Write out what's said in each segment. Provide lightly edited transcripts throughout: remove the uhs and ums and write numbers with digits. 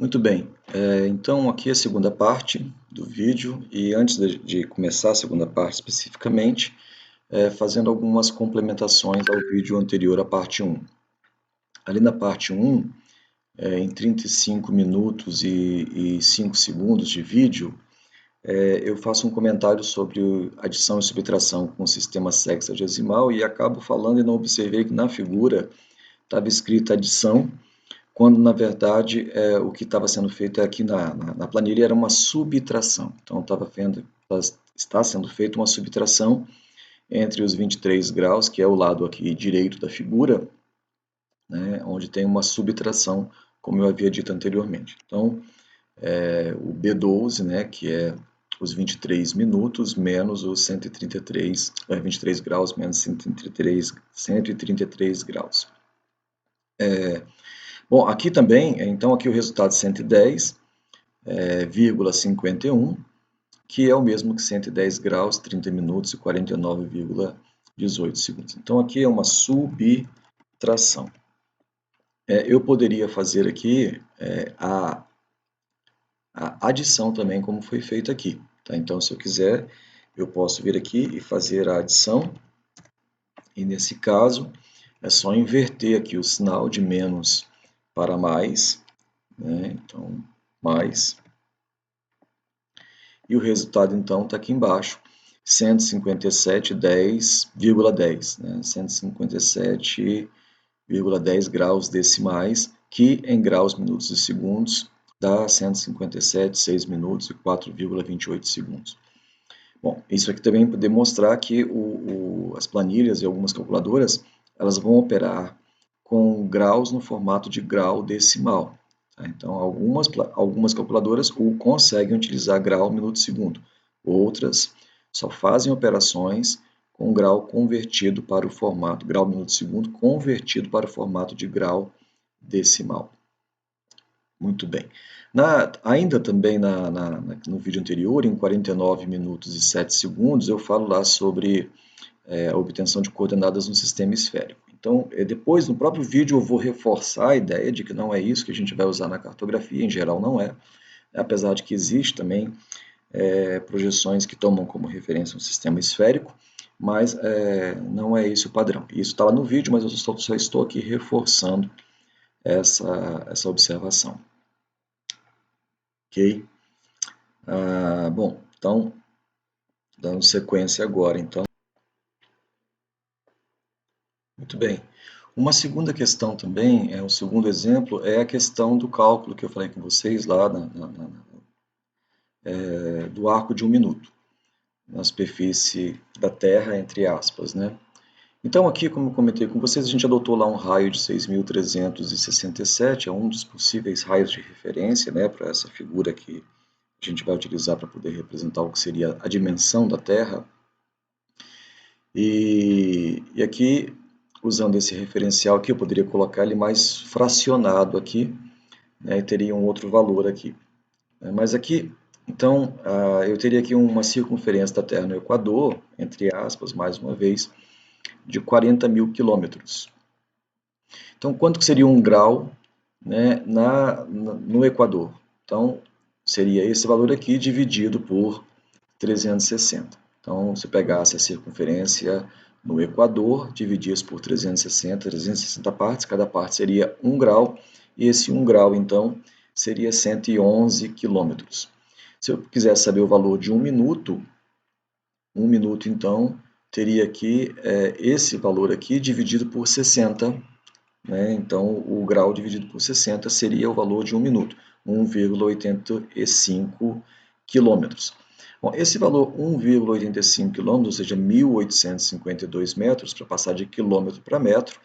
Muito bem, então aqui é a segunda parte do vídeo e antes de começar a segunda parte especificamente, fazendo algumas complementações ao vídeo anterior, a parte 1. Ali na parte 1, em 35 minutos e 5 segundos de vídeo, eu faço um comentário sobre adição e subtração com o sistema sexagesimal e acabo falando e não observei que na figura estava escrita adição, quando na verdade o que estava sendo feito aqui na planilha era uma subtração. Então está sendo feita uma subtração entre os 23 graus, que é o lado aqui direito da figura, né, onde tem uma subtração, como eu havia dito anteriormente. Então, o B12, né, que é os 23 minutos menos os 133, 23 graus menos 133 graus. Bom, aqui também, então aqui o resultado 110,51, que é o mesmo que 110 graus, 30 minutos e 49,18 segundos. Então aqui é uma subtração. Eu poderia fazer aqui a adição também, como foi feito aqui. Tá? Então, se eu quiser, eu posso vir aqui e fazer a adição. E nesse caso, é só inverter aqui o sinal de menos para mais, né? Então, mais. E o resultado, então, está aqui embaixo, 157,10,10, né? 157,10 graus decimais, que em graus, minutos e segundos, dá 157, 6 minutos e 4,28 segundos. Bom, isso aqui também para demonstrar que as planilhas e algumas calculadoras, elas vão operar com graus no formato de grau decimal. Tá? Então, algumas calculadoras conseguem utilizar grau, minuto e segundo. Outras só fazem operações com grau convertido para o formato, grau, minuto e segundo, convertido para o formato de grau decimal. Muito bem. Ainda também no vídeo anterior, em 49 minutos e 7 segundos, eu falo lá sobre a obtenção de coordenadas no sistema esférico. Então, depois, no próprio vídeo, eu vou reforçar a ideia de que não é isso que a gente vai usar na cartografia, em geral não é, apesar de que existe também projeções que tomam como referência um sistema esférico, mas não é esse o padrão. Isso está lá no vídeo, mas eu só estou aqui reforçando essa observação. Ok? Bom, então, dando sequência agora, então. Muito bem. Uma segunda questão também, um segundo exemplo, é a questão do cálculo que eu falei com vocês lá do arco de 1 minuto, na superfície da Terra, entre aspas, né? Então aqui, como eu comentei com vocês, a gente adotou lá um raio de 6.367, é um dos possíveis raios de referência, né, para essa figura que a gente vai utilizar para poder representar o que seria a dimensão da Terra. E aqui, usando esse referencial aqui, eu poderia colocar ele mais fracionado aqui, né, e teria um outro valor aqui. Mas aqui, então, eu teria aqui uma circunferência da Terra no Equador, entre aspas, mais uma vez, de 40 mil quilômetros. Então, quanto que seria um grau, né, no Equador? Então, seria esse valor aqui dividido por 360. Então, se pegasse a circunferência no Equador, dividisse por 360 partes, cada parte seria 1 grau, e esse 1 grau, então, seria 111 quilômetros. Se eu quisesse saber o valor de 1 minuto, então, teria aqui esse valor aqui dividido por 60, né? Então, o grau dividido por 60 seria o valor de 1 minuto, 1,85 quilômetros. Bom, esse valor 1,85 km, ou seja, 1.852 metros, para passar de quilômetro para metro,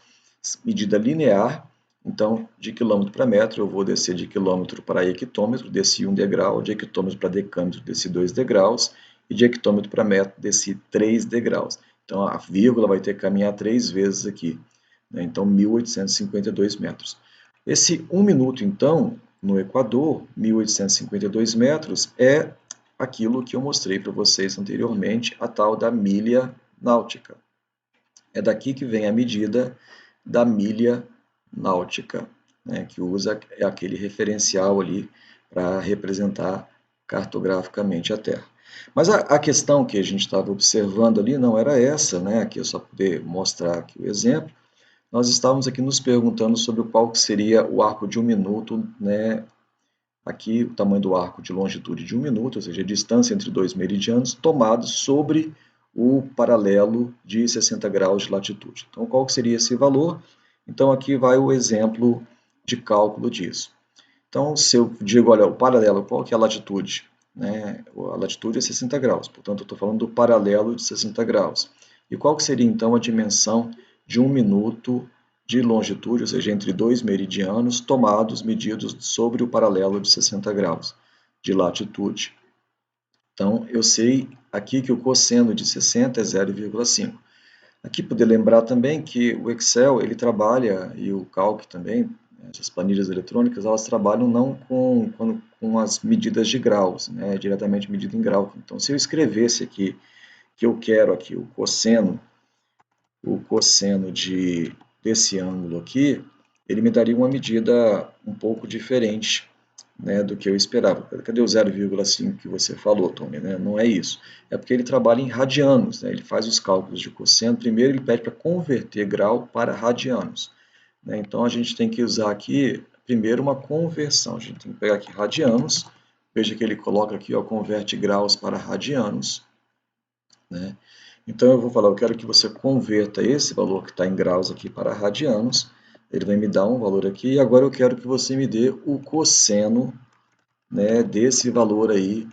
medida linear, então, de quilômetro para metro, eu vou descer de quilômetro para hectômetro, desci 1 degrau, de hectômetro para decâmetro, desci 2 degraus, e de hectômetro para metro, desci 3 degraus. Então, a vírgula vai ter que caminhar 3 vezes aqui, né? Então, 1.852 metros. Esse 1 minuto, então, no Equador, 1.852 metros, é aquilo que eu mostrei para vocês anteriormente, a tal da milha náutica. É daqui que vem a medida da milha náutica. né, que usa aquele referencial ali para representar cartograficamente a Terra. Mas a questão que a gente estava observando ali não era essa, né? Aqui eu só poder mostrar aqui o exemplo. Nós estávamos aqui nos perguntando sobre qual seria o arco de 1 minuto, né? Aqui o tamanho do arco de longitude de 1 minuto, ou seja, a distância entre dois meridianos, tomado sobre o paralelo de 60 graus de latitude. Então, qual seria esse valor? Então, aqui vai o exemplo de cálculo disso. Então, se eu digo, olha, o paralelo, qual que é a latitude? Né? A latitude é 60 graus, portanto, eu estou falando do paralelo de 60 graus. E qual que seria, então, a dimensão de 1 minuto de longitude, ou seja, entre dois meridianos, medidos sobre o paralelo de 60 graus de latitude? Então, eu sei aqui que o cosseno de 60 é 0,5. Aqui poder lembrar também que o Excel, ele trabalha, e o Calc também, essas planilhas eletrônicas, elas trabalham não com as medidas de graus, né, diretamente medida em grau. Então, se eu escrevesse aqui que eu quero aqui o cosseno desse ângulo aqui, ele me daria uma medida um pouco diferente, né, do que eu esperava. Cadê o 0,5 que você falou, Tommy? Né? Não é isso. É porque ele trabalha em radianos, né? Ele faz os cálculos de cosseno. Primeiro ele pede para converter grau para radianos, né? Então a gente tem que usar aqui primeiro uma conversão. A gente tem que pegar aqui radianos. Veja que ele coloca aqui, ó, converte graus para radianos, né? Então eu vou falar, eu quero que você converta esse valor que está em graus aqui para radianos. Ele vai me dar um valor aqui, e agora eu quero que você me dê o cosseno, né, desse valor aí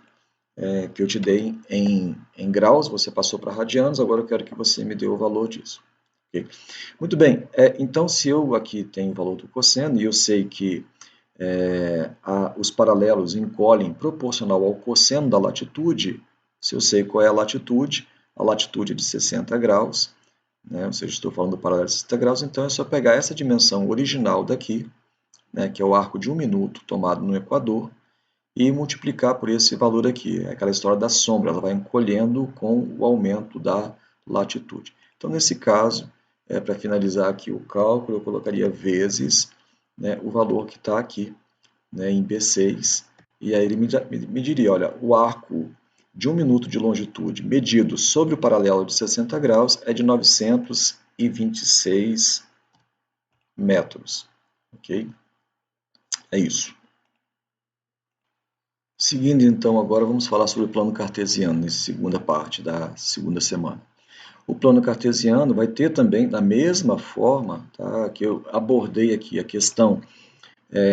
que eu te dei em graus, você passou para radianos, agora eu quero que você me dê o valor disso. Okay? Muito bem, então se eu aqui tenho o valor do cosseno e eu sei que os paralelos encolhem proporcional ao cosseno da latitude, se eu sei qual é a latitude é de 60 graus, né, ou seja, estou falando do paralelo de 60 graus, então é só pegar essa dimensão original daqui, né, que é o arco de 1 minuto tomado no Equador, e multiplicar por esse valor aqui. É aquela história da sombra, ela vai encolhendo com o aumento da latitude. Então, nesse caso, para finalizar aqui o cálculo, eu colocaria vezes, né, o valor que está aqui, né, em B6, e aí ele me diria, olha, o arco de 1 minuto de longitude medido sobre o paralelo de 60 graus é de 926 metros. Ok? É isso. Seguindo então agora, vamos falar sobre o plano cartesiano, nessa segunda parte da segunda semana. O plano cartesiano vai ter também, da mesma forma, tá, que eu abordei aqui a questão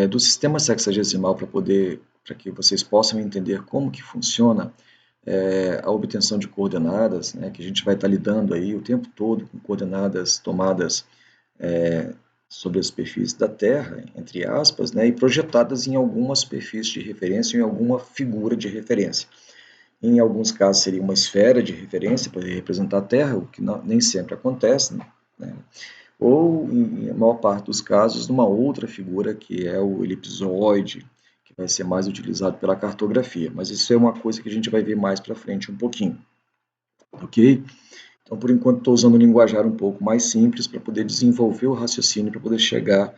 do sistema sexagesimal para que vocês possam entender como que funciona a obtenção de coordenadas, né, que a gente vai estar lidando aí o tempo todo com coordenadas tomadas sobre a superfície da Terra, entre aspas, né, e projetadas em alguma superfície de referência, em alguma figura de referência. Em alguns casos seria uma esfera de referência para representar a Terra, o que nem sempre acontece, né? Ou, em maior parte dos casos, numa outra figura, que é o elipsoide, que vai ser mais utilizado pela cartografia. Mas isso é uma coisa que a gente vai ver mais para frente um pouquinho. Ok? Então, por enquanto, estou usando um linguajar um pouco mais simples para poder desenvolver o raciocínio, para poder chegar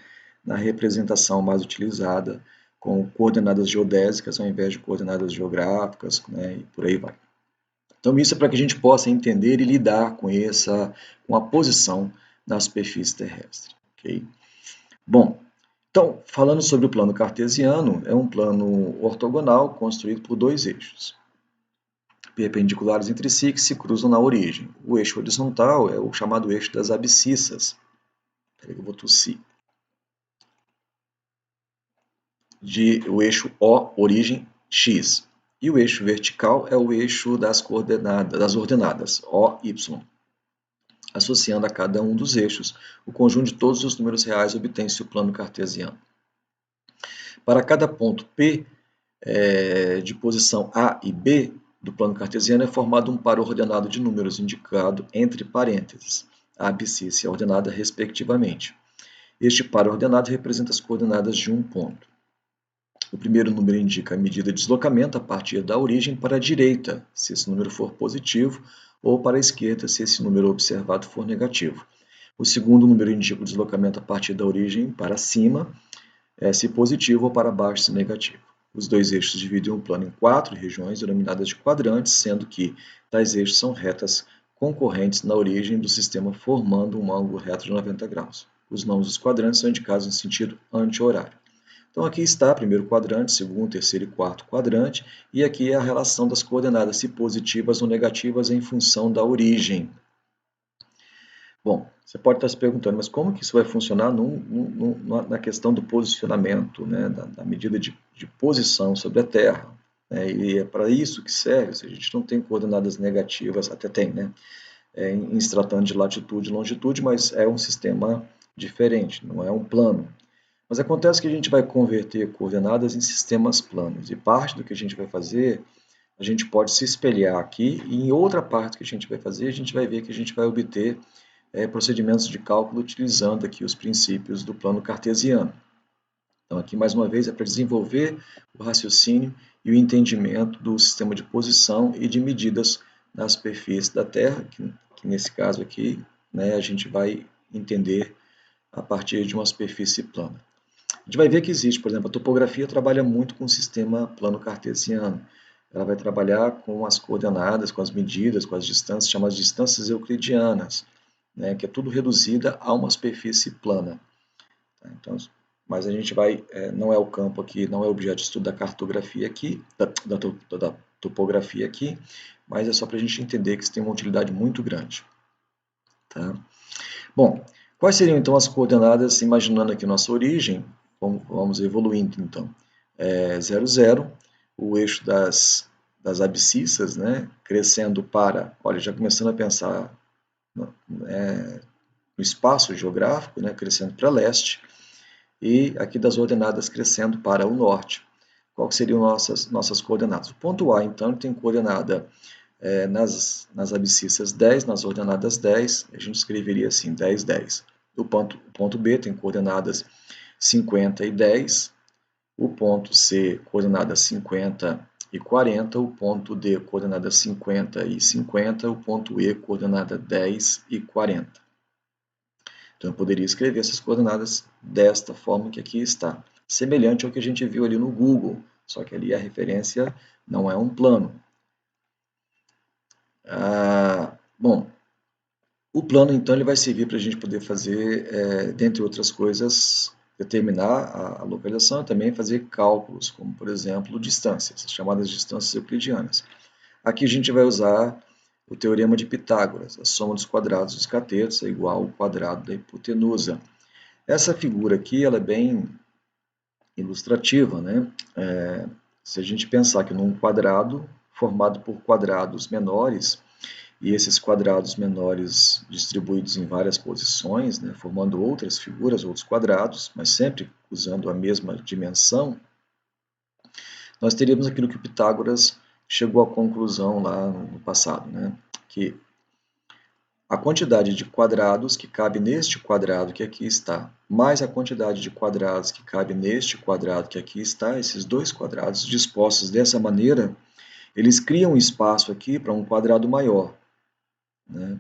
na representação mais utilizada, com coordenadas geodésicas ao invés de coordenadas geográficas, né, e por aí vai. Então, isso é para que a gente possa entender e lidar com a posição na superfície terrestre. Okay? Bom, então, falando sobre o plano cartesiano, é um plano ortogonal construído por dois eixos perpendiculares entre si que se cruzam na origem. O eixo horizontal é o chamado eixo das abscissas. Peraí que eu vou tossir. O eixo O, origem X. E o eixo vertical é o eixo das ordenadas, O, Y. Associando a cada um dos eixos, o conjunto de todos os números reais obtém-se o plano cartesiano. Para cada ponto P de posição A e B do plano cartesiano é formado um par ordenado de números indicado entre parênteses, a abscissa e a ordenada respectivamente. Este par ordenado representa as coordenadas de um ponto. O primeiro número indica a medida de deslocamento a partir da origem para a direita, se esse número for positivo, ou para a esquerda, se esse número observado for negativo. O segundo número indica o deslocamento a partir da origem para cima, se positivo, ou para baixo, se negativo. Os dois eixos dividem o plano em 4 regiões denominadas de quadrantes, sendo que tais eixos são retas concorrentes na origem do sistema, formando um ângulo reto de 90 graus. Os nomes dos quadrantes são indicados em sentido anti-horário. Então aqui está primeiro quadrante, segundo, terceiro e quarto quadrante, e aqui é a relação das coordenadas, se positivas ou negativas, em função da origem. Bom, você pode estar se perguntando, mas como que isso vai funcionar na questão do posicionamento, né, da medida de posição sobre a Terra? Né, e é para isso que serve. Se a gente não tem coordenadas negativas, até tem, né, em se tratando de latitude e longitude, mas é um sistema diferente, não é um plano. Mas acontece que a gente vai converter coordenadas em sistemas planos, e parte do que a gente vai fazer, a gente pode se espelhar aqui, e em outra parte que a gente vai fazer, a gente vai ver que a gente vai obter procedimentos de cálculo utilizando aqui os princípios do plano cartesiano. Então aqui mais uma vez é para desenvolver o raciocínio e o entendimento do sistema de posição e de medidas na superfície da Terra, que nesse caso aqui, né, a gente vai entender a partir de uma superfície plana. A gente vai ver que existe, por exemplo, a topografia trabalha muito com o sistema plano cartesiano. Ela vai trabalhar com as coordenadas, com as medidas, com as distâncias, chamadas distâncias euclidianas, né, que é tudo reduzida a uma superfície plana. Então, mas a gente vai, não é o campo aqui, não é o objeto de estudo da cartografia aqui, da topografia aqui, mas é só para a gente entender que isso tem uma utilidade muito grande. Tá? Bom, quais seriam então as coordenadas, imaginando aqui nossa origem, vamos evoluindo então. 0, 0, o eixo das abscissas, né, crescendo para, olha, já começando a pensar no espaço geográfico, né, crescendo para leste, e aqui das ordenadas crescendo para o norte. Quais seriam nossas coordenadas? O ponto A, então, tem coordenada nas abscissas 10, nas ordenadas 10, a gente escreveria assim, 10, 10. O ponto B tem coordenadas 50 e 10, o ponto C, coordenadas 50 e 40, o ponto D, coordenadas 50 e 50, o ponto E, coordenada 10 e 40. Então, eu poderia escrever essas coordenadas desta forma que aqui está, semelhante ao que a gente viu ali no Google, só que ali a referência não é um plano. Bom, o plano, então, ele vai servir para a gente poder fazer, dentre outras coisas, determinar a localização e também fazer cálculos, como, por exemplo, distâncias, as chamadas distâncias euclidianas. Aqui a gente vai usar o teorema de Pitágoras, a soma dos quadrados dos catetos é igual ao quadrado da hipotenusa. Essa figura aqui ela é bem ilustrativa, né? Se a gente pensar que num quadrado formado por quadrados menores, e esses quadrados menores distribuídos em várias posições, né, formando outras figuras, outros quadrados, mas sempre usando a mesma dimensão, nós teríamos aquilo que o Pitágoras chegou à conclusão lá no passado, né, que a quantidade de quadrados que cabe neste quadrado que aqui está, mais a quantidade de quadrados que cabe neste quadrado que aqui está, esses dois quadrados dispostos dessa maneira, eles criam um espaço aqui para um quadrado maior, né?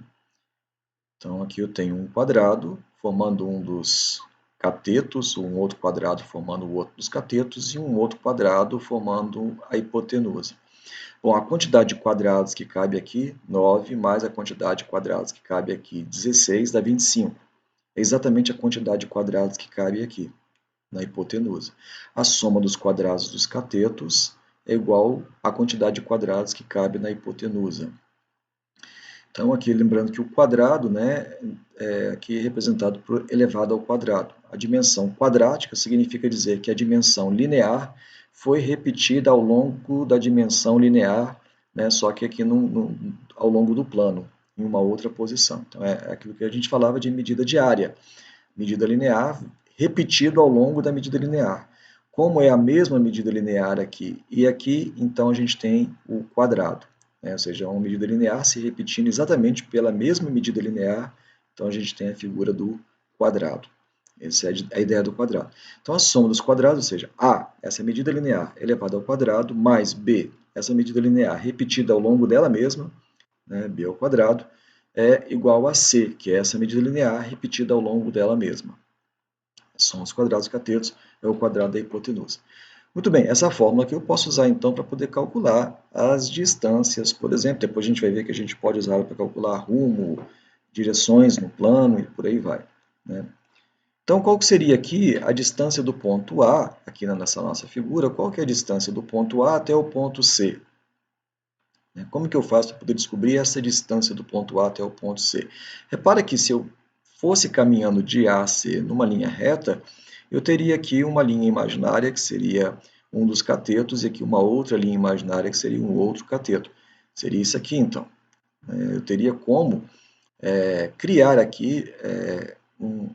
Então, aqui eu tenho um quadrado formando um dos catetos, um outro quadrado formando o outro dos catetos e um outro quadrado formando a hipotenusa. Bom, a quantidade de quadrados que cabe aqui, 9, mais a quantidade de quadrados que cabe aqui, 16, dá 25. É exatamente a quantidade de quadrados que cabe aqui, na hipotenusa. A soma dos quadrados dos catetos é igual à quantidade de quadrados que cabe na hipotenusa. Então, aqui lembrando que o quadrado, né, aqui é representado por elevado ao quadrado. A dimensão quadrática significa dizer que a dimensão linear foi repetida ao longo da dimensão linear, né, só que aqui ao longo do plano, em uma outra posição. Então, é aquilo que a gente falava de medida de área. Medida linear repetido ao longo da medida linear. Como é a mesma medida linear aqui e aqui, então a gente tem o quadrado. Ou seja, uma medida linear se repetindo exatamente pela mesma medida linear, então a gente tem a figura do quadrado. Essa é a ideia do quadrado. Então, a soma dos quadrados, ou seja, A, essa medida linear elevada ao quadrado, mais B, essa medida linear repetida ao longo dela mesma, né, B ao quadrado, é igual a C, que é essa medida linear repetida ao longo dela mesma. A soma dos quadrados catetos é o quadrado da hipotenusa. Muito bem, essa fórmula aqui eu posso usar então para poder calcular as distâncias, por exemplo. Depois a gente vai ver que a gente pode usar ela para calcular rumo, direções no plano e por aí vai, né? Então, qual que seria aqui a distância do ponto A, aqui nessa nossa figura, qual que é a distância do ponto A até o ponto C? Como que eu faço para poder descobrir essa distância do ponto A até o ponto C? Repara que se eu fosse caminhando de A a C numa linha reta, eu teria aqui uma linha imaginária, que seria um dos catetos, e aqui uma outra linha imaginária, que seria um outro cateto. Seria isso aqui, então. Eu teria como criar aqui um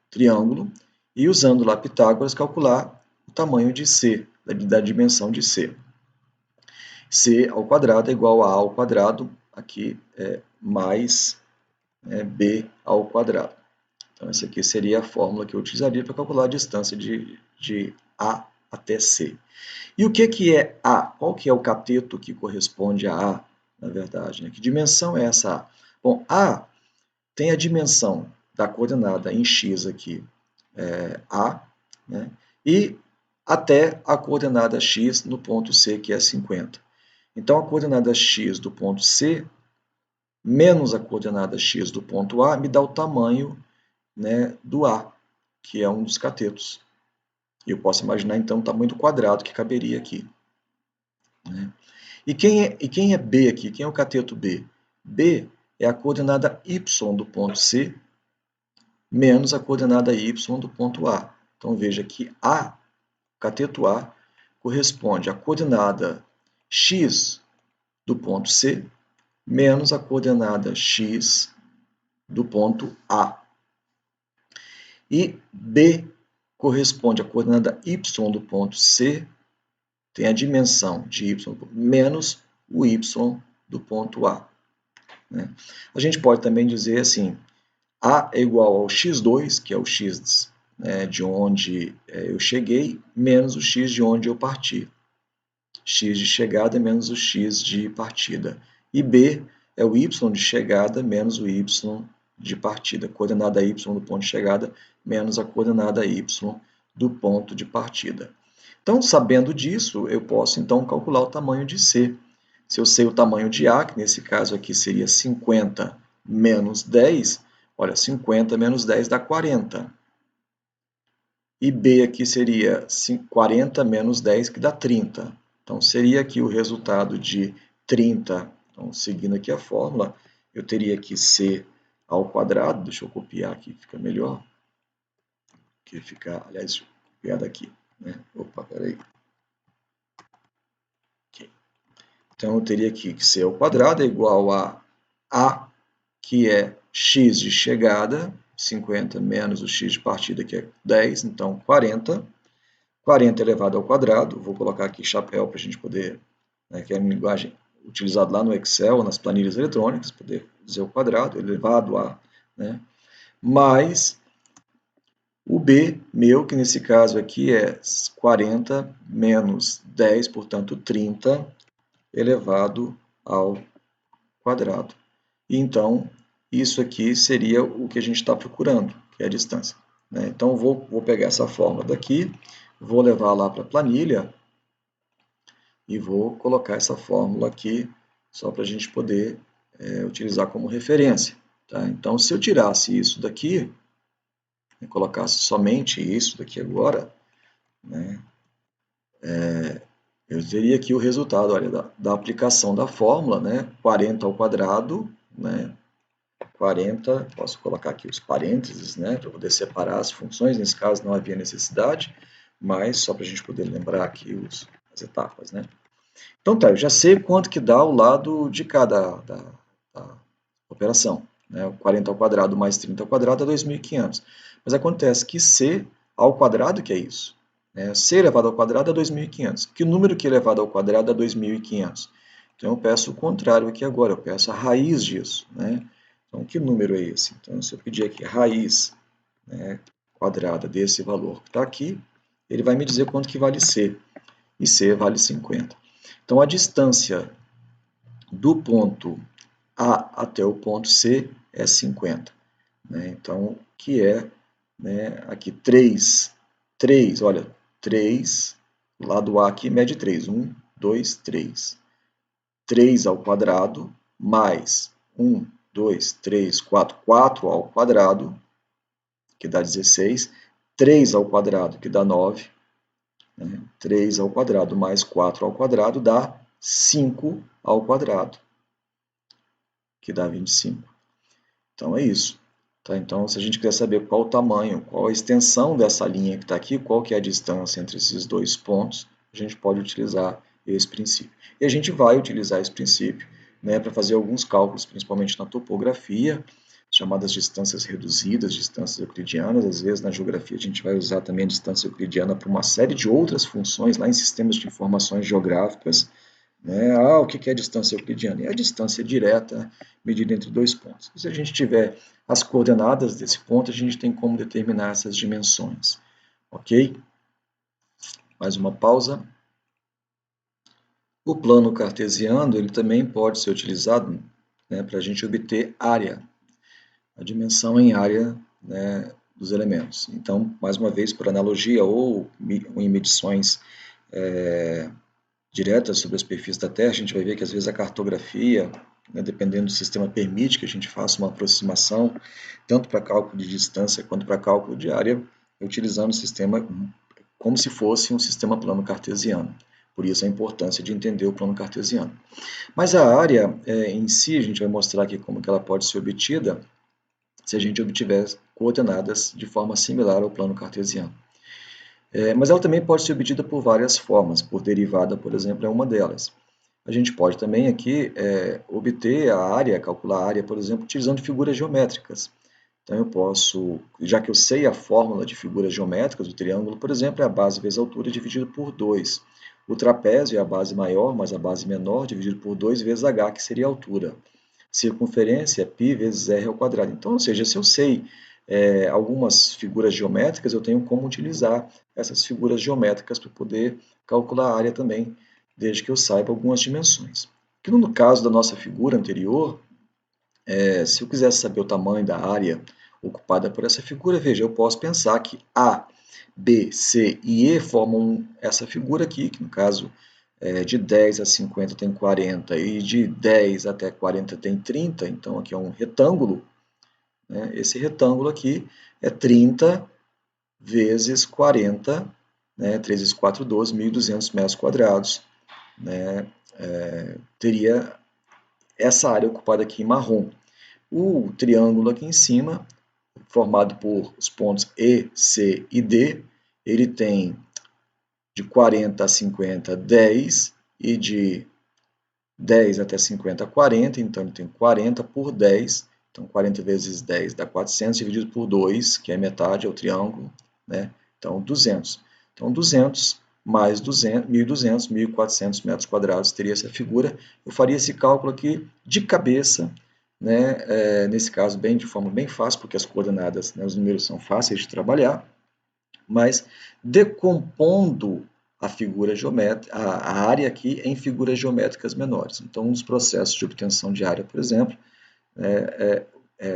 triângulo e, usando lá Pitágoras, calcular o tamanho de C, da dimensão de C. C ao quadrado é igual a A ao quadrado, aqui mais B ao quadrado. Então, essa aqui seria a fórmula que eu utilizaria para calcular a distância de A até C. E o que é A? Qual que é o cateto que corresponde a A, na verdade? Que dimensão é essa A? Bom, A tem a dimensão da coordenada em x aqui, A, né? E até a coordenada x no ponto C, que é 50. Então, a coordenada x do ponto C menos a coordenada x do ponto A me dá o tamanho, né, do A, que é um dos catetos. E eu posso imaginar, então, o tamanho do quadrado que caberia aqui, né? E quem é B aqui? Quem é o cateto B? B é a coordenada y do ponto C menos a coordenada y do ponto A. Então, veja que A, cateto A, corresponde à coordenada x do ponto C menos a coordenada x do ponto A. E B corresponde à coordenada y do ponto C, tem a dimensão de y menos o y do ponto A, né? A gente pode também dizer assim, A é igual ao x2, que é o x, né, de onde eu cheguei, menos o x de onde eu parti. X de chegada menos o x de partida. E B é o y de chegada menos o y de partida. Coordenada y do ponto de chegada menos a coordenada y do ponto de partida. Então, sabendo disso, eu posso então calcular o tamanho de C. Se eu sei o tamanho de A, que nesse caso aqui seria 50 menos 10, olha, 50 menos 10 dá 40. E B aqui seria 40 menos 10, que dá 30. Então, seria aqui o resultado de 30. Então, seguindo aqui a fórmula, eu teria aqui C ao quadrado. Deixa eu copiar aqui, fica melhor. Que fica, aliás, deixa eu copiar daqui, né? Opa, peraí. Okay. Então, eu teria aqui que C ao quadrado é igual a, que é x de chegada, 50 menos o x de partida, que é 10, então 40. 40 elevado ao quadrado, vou colocar aqui chapéu para a gente poder, né, que é a linguagem utilizada lá no Excel, nas planilhas eletrônicas, poder dizer o quadrado elevado a, né, mais o B meu, que nesse caso aqui é 40 menos 10, portanto 30, elevado ao quadrado. E então, isso aqui seria o que a gente está procurando, que é a distância, né? Então, vou pegar essa fórmula daqui, vou levar lá para a planilha e vou colocar essa fórmula aqui só para a gente poder utilizar como referência, tá? Então, se eu tirasse isso daqui, e colocasse somente isso daqui agora, né, eu teria aqui o resultado, olha, da aplicação da fórmula, né, 40 ao quadrado, né, 40, posso colocar aqui os parênteses, né, para poder separar as funções, nesse caso não havia necessidade, mas só para a gente poder lembrar aqui as etapas, né. Então tá, eu já sei quanto que dá o lado de cada da operação, né, 40 ao quadrado mais 30 ao quadrado é 2.500, mas acontece que C ao quadrado, que é isso, né, C elevado ao quadrado é 2.500, que número que é elevado ao quadrado é 2.500? Então eu peço o contrário aqui agora, eu peço a raiz disso, né. Então, que número é esse? Então, se eu pedir aqui raiz, né, quadrada desse valor que está aqui, ele vai me dizer quanto que vale C. E C vale 50. Então, a distância do ponto A até o ponto C é 50. Né? Então, que é, né, aqui 3 3, olha, 3, lado A aqui mede 3, 1, 2, 3. 3 ao quadrado mais 1, 2, 3, 4, 4 ao quadrado, que dá 16, 3 ao quadrado, que dá 9, né? 3 ao quadrado mais 4 ao quadrado dá 5 ao quadrado, que dá 25. Então é isso. Tá? Então, se a gente quiser saber qual o tamanho, qual a extensão dessa linha que está aqui, qual que é a distância entre esses dois pontos, a gente pode utilizar esse princípio. E a gente vai utilizar esse princípio, né, para fazer alguns cálculos, principalmente na topografia, chamadas distâncias reduzidas, distâncias euclidianas. Às vezes, na geografia, a gente vai usar também a distância euclidiana para uma série de outras funções lá em sistemas de informações geográficas, né? O que é a distância euclidiana? É a distância direta medida entre dois pontos. Se a gente tiver as coordenadas desse ponto, a gente tem como determinar essas dimensões. Ok? Mais uma pausa. O plano cartesiano ele também pode ser utilizado, né, para a gente obter área, a dimensão em área, né, dos elementos. Então, mais uma vez, por analogia ou em medições diretas sobre a superfície da Terra, a gente vai ver que às vezes a cartografia, né, dependendo do sistema, permite que a gente faça uma aproximação, tanto para cálculo de distância quanto para cálculo de área, utilizando o sistema como se fosse um sistema plano cartesiano. Por isso a importância de entender o plano cartesiano. Mas a área em si, a gente vai mostrar aqui como que ela pode ser obtida se a gente obtiver coordenadas de forma similar ao plano cartesiano. Mas ela também pode ser obtida por várias formas, por derivada, por exemplo, é uma delas. A gente pode também aqui obter a área, calcular a área, por exemplo, utilizando figuras geométricas. Então eu posso, já que eu sei a fórmula de figuras geométricas, o triângulo, por exemplo, é a base vezes a altura dividido por 2. O trapézio é a base maior mais a base menor dividido por 2 vezes h, que seria a altura. Circunferência é π vezes r ao quadrado. Então, ou seja, se eu sei algumas figuras geométricas, eu tenho como utilizar essas figuras geométricas para poder calcular a área também, desde que eu saiba algumas dimensões. Aqui no caso da nossa figura anterior, se eu quisesse saber o tamanho da área ocupada por essa figura, veja, eu posso pensar que A, B, C e E formam essa figura aqui, que no caso de 10 a 50 tem 40 e de 10 até 40 tem 30, então aqui é um retângulo. Né? Esse retângulo aqui é 30 vezes 40, né? 3 vezes 4, 12, 1.200 metros quadrados. Né? Teria essa área ocupada aqui em marrom. O triângulo aqui em cima, formado por os pontos E, C e D, ele tem de 40 a 50, 10, e de 10 até 50, 40, então ele tem 40 por 10, então 40 vezes 10 dá 400, dividido por 2, que é metade, é o triângulo, né? Então 200. Então 200 mais 200, 1.200, 1.400 metros quadrados teria essa figura. Eu faria esse cálculo aqui de cabeça, né? Nesse caso de forma bem fácil, porque as coordenadas, né, os números são fáceis de trabalhar, mas decompondo a figura geométrica, a área aqui em figuras geométricas menores. Então, um dos processos de obtenção de área, por exemplo,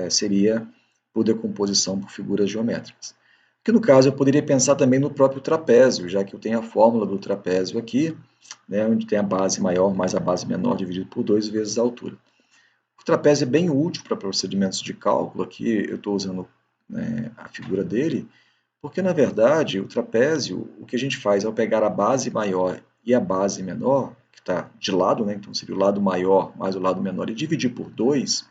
seria por decomposição por figuras geométricas. Que no caso eu poderia pensar também no próprio trapézio, já que eu tenho a fórmula do trapézio aqui, né, onde tem a base maior mais a base menor dividido por 2 vezes a altura. O trapézio é bem útil para procedimentos de cálculo, aqui eu estou usando, né, a figura dele, porque, na verdade, o trapézio, o que a gente faz ao pegar a base maior e a base menor, que está de lado, né? Então seria o lado maior mais o lado menor, e dividir por 2,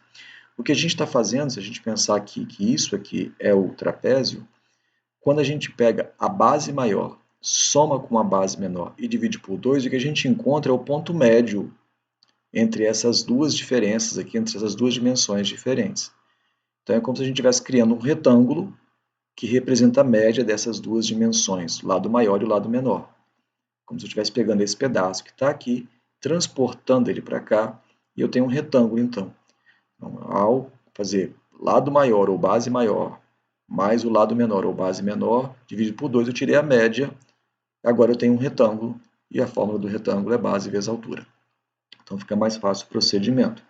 o que a gente está fazendo, se a gente pensar aqui que isso aqui é o trapézio, quando a gente pega a base maior, soma com a base menor e divide por 2, o que a gente encontra é o ponto médio entre essas duas diferenças aqui, entre essas duas dimensões diferentes. Então é como se a gente estivesse criando um retângulo que representa a média dessas duas dimensões, o lado maior e o lado menor. Como se eu estivesse pegando esse pedaço que está aqui, transportando ele para cá, e eu tenho um retângulo, então. Ao fazer lado maior ou base maior, mais o lado menor ou base menor, dividido por 2, eu tirei a média, agora eu tenho um retângulo, e a fórmula do retângulo é base vezes altura. Então fica mais fácil o procedimento.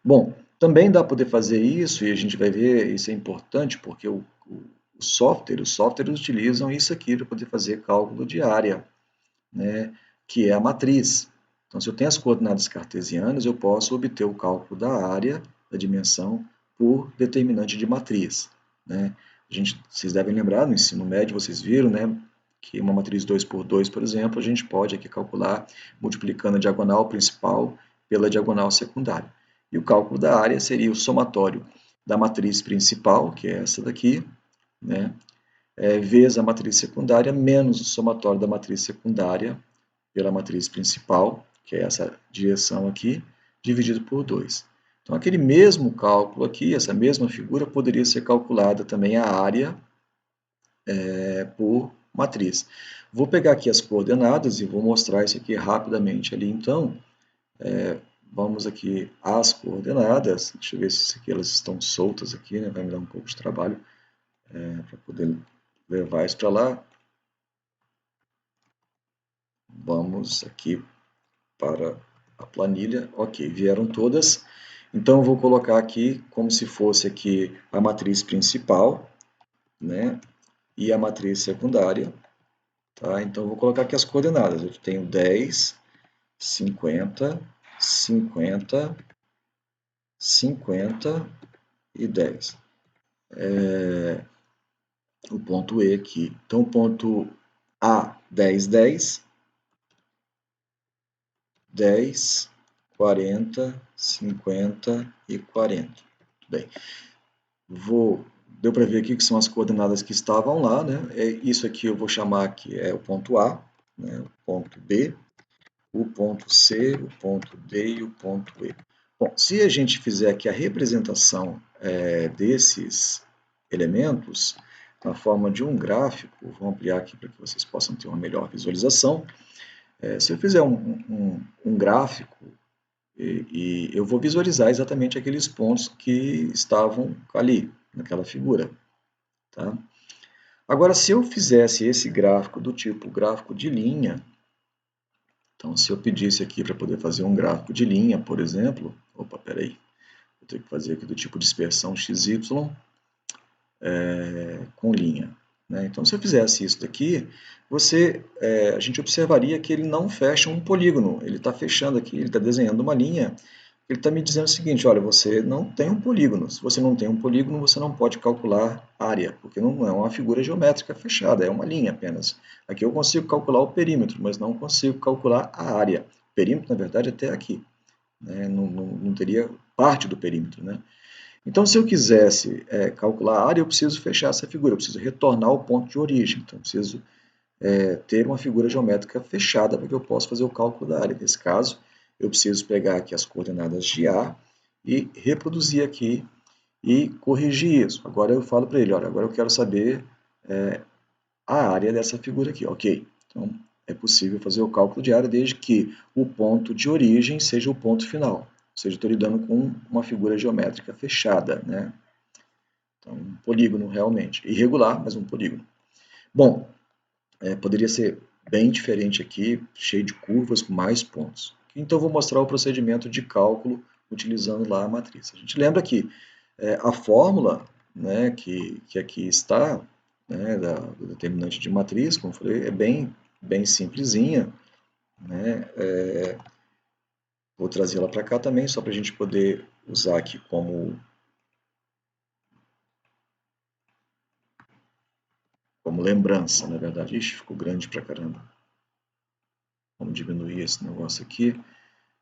Bom, também dá para poder fazer isso, e a gente vai ver, isso é importante, porque os softwares utilizam isso aqui para poder fazer cálculo de área, né, que é a matriz. Então, se eu tenho as coordenadas cartesianas, eu posso obter o cálculo da área, da dimensão, por determinante de matriz, né? Vocês devem lembrar, no ensino médio vocês viram, né, que uma matriz 2 por 2, por exemplo, a gente pode aqui calcular multiplicando a diagonal principal pela diagonal secundária. E o cálculo da área seria o somatório da matriz principal, que é essa daqui, né, vezes a matriz secundária, menos o somatório da matriz secundária pela matriz principal, que é essa direção aqui, dividido por 2. Então, aquele mesmo cálculo aqui, essa mesma figura, poderia ser calculada também a área por matriz. Vou pegar aqui as coordenadas e vou mostrar isso aqui rapidamente ali. Então, vamos aqui às coordenadas. Deixa eu ver se aqui elas estão soltas aqui, né? Vai me dar um pouco de trabalho para poder levar isso para lá. Vamos aqui para a planilha. Ok, vieram todas. Então, eu vou colocar aqui como se fosse aqui a matriz principal, né? E a matriz secundária. Tá? Então, eu vou colocar aqui as coordenadas. Eu tenho 10, 50, 50, 50 e 10. O ponto E aqui. Então, o ponto A, 10, 10, 10, 40, 50 e 40. Muito bem. Deu para ver aqui que são as coordenadas que estavam lá, né? Isso aqui eu vou chamar que é o ponto A, né? O ponto B, o ponto C, o ponto D e o ponto E. Bom, se a gente fizer aqui a representação desses elementos na forma de um gráfico, vou ampliar aqui para que vocês possam ter uma melhor visualização. Se eu fizer um gráfico e eu vou visualizar exatamente aqueles pontos que estavam ali, naquela figura. Tá? Agora, se eu fizesse esse gráfico do tipo gráfico de linha, então se eu pedisse aqui para poder fazer um gráfico de linha, por exemplo, opa, peraí, vou ter que fazer aqui do tipo dispersão XY com linha. Né? Então, se eu fizesse isso daqui, a gente observaria que ele não fecha um polígono, ele está fechando aqui, ele está desenhando uma linha. Ele está me dizendo o seguinte, olha, você não tem um polígono. Se você não tem um polígono, você não pode calcular área, porque não é uma figura geométrica fechada, é uma linha apenas. Aqui eu consigo calcular o perímetro, mas não consigo calcular a área. O perímetro, na verdade, é até aqui. Né? Não teria parte do perímetro. Né? Então, se eu quisesse calcular a área, eu preciso fechar essa figura, eu preciso retornar ao ponto de origem. Então, eu preciso ter uma figura geométrica fechada para que eu possa fazer o cálculo da área. Nesse caso, eu preciso pegar aqui as coordenadas de A e reproduzir aqui e corrigir isso. Agora eu falo para ele, olha, agora eu quero saber a área dessa figura aqui, ok? Então, é possível fazer o cálculo de área desde que o ponto de origem seja o ponto final. Ou seja, estou lidando com uma figura geométrica fechada, né? Então, um polígono realmente. Irregular, mas um polígono. Bom, poderia ser bem diferente aqui, cheio de curvas, com mais pontos. Então, vou mostrar o procedimento de cálculo utilizando lá a matriz. A gente lembra que a fórmula, né, que aqui está, né, do determinante de matriz, como eu falei, é bem simplesinha. Né, vou trazê-la para cá também, só para a gente poder usar aqui como lembrança, na verdade. Ixi, ficou grande pra caramba. Vamos diminuir esse negócio aqui.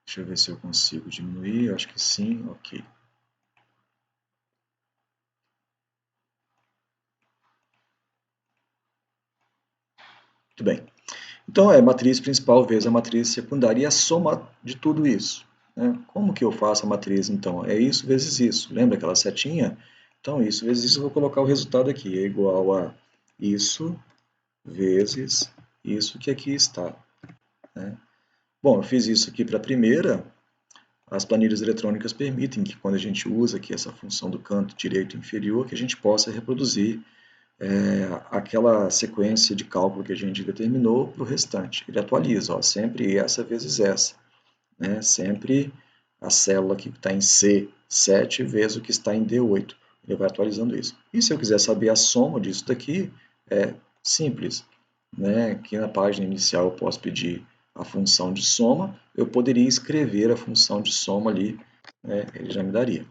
Deixa eu ver se eu consigo diminuir. Eu acho que sim, ok. Muito bem. Então, é matriz principal vezes a matriz secundária e a soma de tudo isso. Né? Como que eu faço a matriz, então? É isso vezes isso. Lembra aquela setinha? Então, isso vezes isso, eu vou colocar o resultado aqui. É igual a isso vezes isso que aqui está. Né? Bom, eu fiz isso aqui para a primeira. As planilhas eletrônicas permitem que, quando a gente usa aqui essa função do canto direito inferior, que a gente possa reproduzir aquela sequência de cálculo que a gente determinou para o restante. Ele atualiza, ó, sempre essa vezes essa. Né? Sempre a célula que está em C7 vezes o que está em D8. ele vai atualizando isso. E se eu quiser saber a soma disso daqui, é simples, né? Aqui na página inicial eu posso pedir a função de soma, eu poderia escrever a função de soma ali, né? Ele já me daria.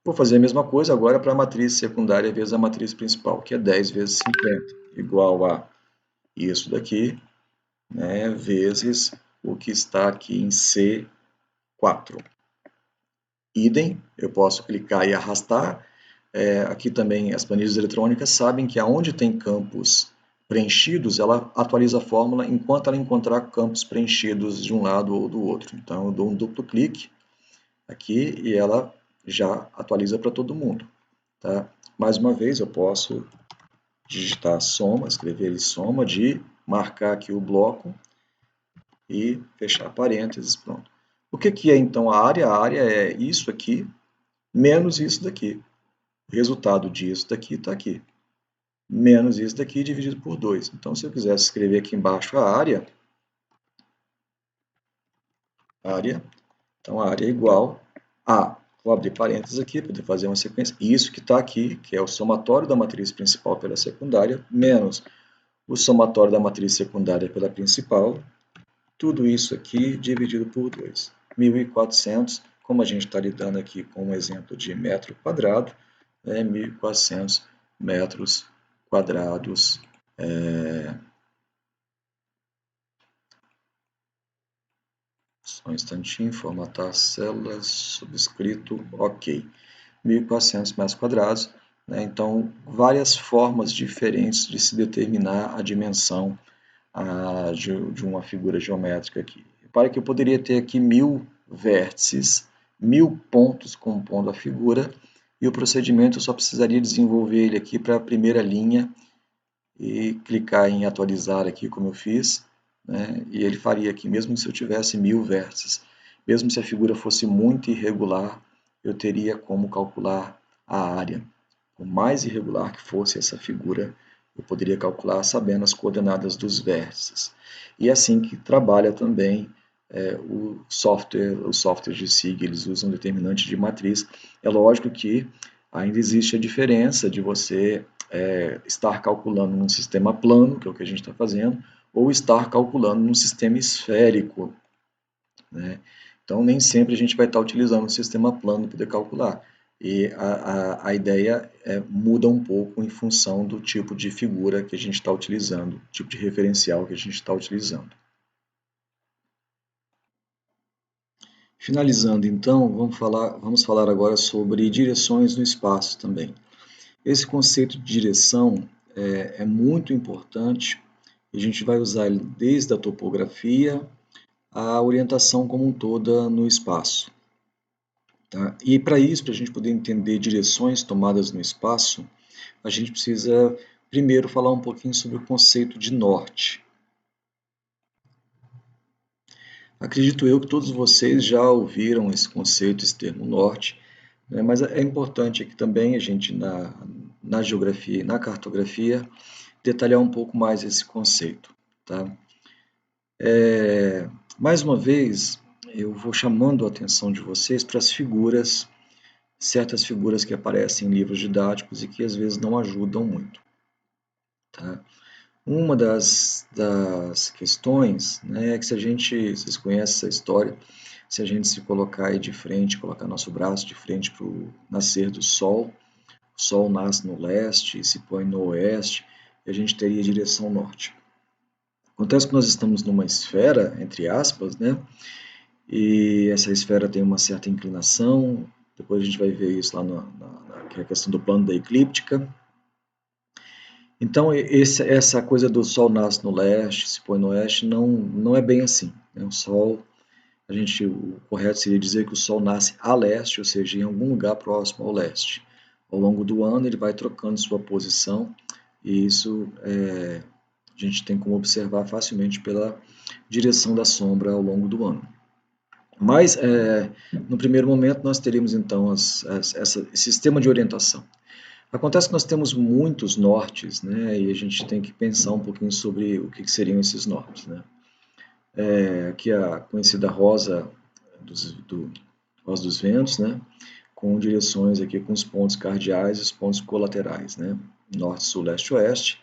Vou fazer a mesma coisa agora para a matriz secundária vezes a matriz principal, que é 10 vezes 50, igual a isso daqui, né, vezes o que está aqui em C4. Idem, eu posso clicar e arrastar. Aqui também as planilhas eletrônicas sabem que aonde tem campos preenchidos, ela atualiza a fórmula enquanto ela encontrar campos preenchidos de um lado ou do outro. Então eu dou um duplo clique aqui e ela já atualiza para todo mundo. Tá? Mais uma vez eu posso digitar soma, escrever soma de marcar aqui o bloco e fechar parênteses, pronto. O que é então a área? A área é isso aqui menos isso daqui. O resultado disso daqui está aqui. Menos isso daqui dividido por 2. Então, se eu quisesse escrever aqui embaixo a área, então a área é igual a, vou abrir parênteses aqui para poder fazer uma sequência, isso que está aqui, que é o somatório da matriz principal pela secundária, menos o somatório da matriz secundária pela principal, tudo isso aqui dividido por 2. 1.400, como a gente está lidando aqui com um exemplo de metro quadrado, 1.400 metros quadrados. Só um instantinho, formatar as células, subscrito, ok. 1.400 metros quadrados, né? Então, várias formas diferentes de se determinar a dimensão de uma figura geométrica aqui. Repare que eu poderia ter aqui 1.000 vértices, 1.000 pontos compondo a figura, e o procedimento eu só precisaria desenvolver ele aqui para a primeira linha e clicar em atualizar aqui, como eu fiz, né? E ele faria aqui, mesmo se eu tivesse 1.000 vértices. Mesmo se a figura fosse muito irregular, eu teria como calcular a área. Por mais irregular que fosse essa figura, eu poderia calcular sabendo as coordenadas dos vértices. E é assim que trabalha também os softwares de SIG, eles usam determinante de matriz. É lógico que ainda existe a diferença de você estar calculando num sistema plano, que é o que a gente está fazendo, ou estar calculando num sistema esférico, né? Então, nem sempre a gente vai estar utilizando um sistema plano para poder calcular. E a ideia muda um pouco em função do tipo de figura que a gente está utilizando, tipo de referencial que a gente está utilizando. Finalizando, então, vamos falar agora sobre direções no espaço também. Esse conceito de direção é muito importante e a gente vai usar ele desde a topografia à orientação como um toda no espaço. Tá? E para isso, para a gente poder entender direções tomadas no espaço, a gente precisa primeiro falar um pouquinho sobre o conceito de norte. Acredito eu que todos vocês já ouviram esse conceito, esse termo norte, né? Mas é importante aqui também a gente, na geografia e na cartografia, detalhar um pouco mais esse conceito. Tá? Mais uma vez, eu vou chamando a atenção de vocês para as figuras, certas figuras que aparecem em livros didáticos e que às vezes não ajudam muito. Tá? Uma das questões, né, é que vocês conhecem essa história, se a gente se colocar aí de frente, colocar nosso braço de frente para o nascer do Sol, o Sol nasce no leste e se põe no oeste, e a gente teria direção norte. Acontece que nós estamos numa esfera, entre aspas, né, e essa esfera tem uma certa inclinação, depois a gente vai ver isso lá que é a questão do plano da eclíptica. Então, essa coisa do Sol nasce no leste, se põe no oeste, não é bem assim, né? O Sol, o correto seria dizer que o Sol nasce a leste, ou seja, em algum lugar próximo ao leste. Ao longo do ano, ele vai trocando sua posição, e isso a gente tem como observar facilmente pela direção da sombra ao longo do ano. Mas, no primeiro momento, nós teríamos, então, esse sistema de orientação. Acontece que nós temos muitos nortes, né, e a gente tem que pensar um pouquinho sobre o que seriam esses nortes, né. Aqui a conhecida rosa rosa dos ventos, né, com direções aqui com os pontos cardeais e os pontos colaterais, né? Norte, sul, leste, oeste,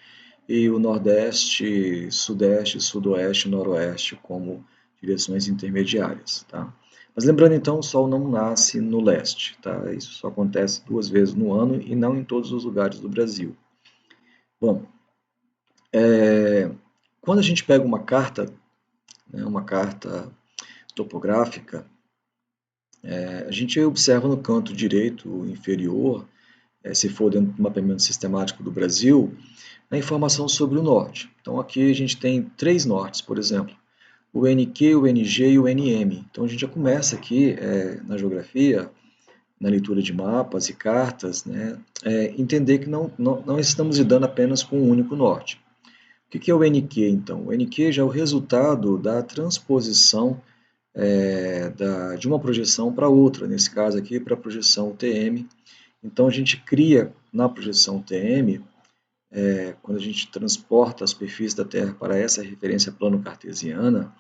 e o nordeste, sudeste, sudoeste e noroeste como direções intermediárias, tá? Mas lembrando então, o Sol não nasce no leste, tá? Isso só acontece 2 vezes no ano e não em todos os lugares do Brasil. Bom, quando a gente pega uma carta, né, uma carta topográfica, a gente observa no canto direito inferior, se for dentro do mapeamento sistemático do Brasil, a informação sobre o norte. Então aqui a gente tem 3 nortes, por exemplo, o NQ, o NG e o NM. Então a gente já começa aqui na geografia, na leitura de mapas e cartas, né, entender que não estamos lidando apenas com um único norte. O que é o NQ, então? O NQ já é o resultado da transposição de uma projeção para outra, nesse caso aqui para a projeção UTM. Então a gente cria na projeção UTM, quando a gente transporta a superfície da Terra para essa referência plano-cartesiana,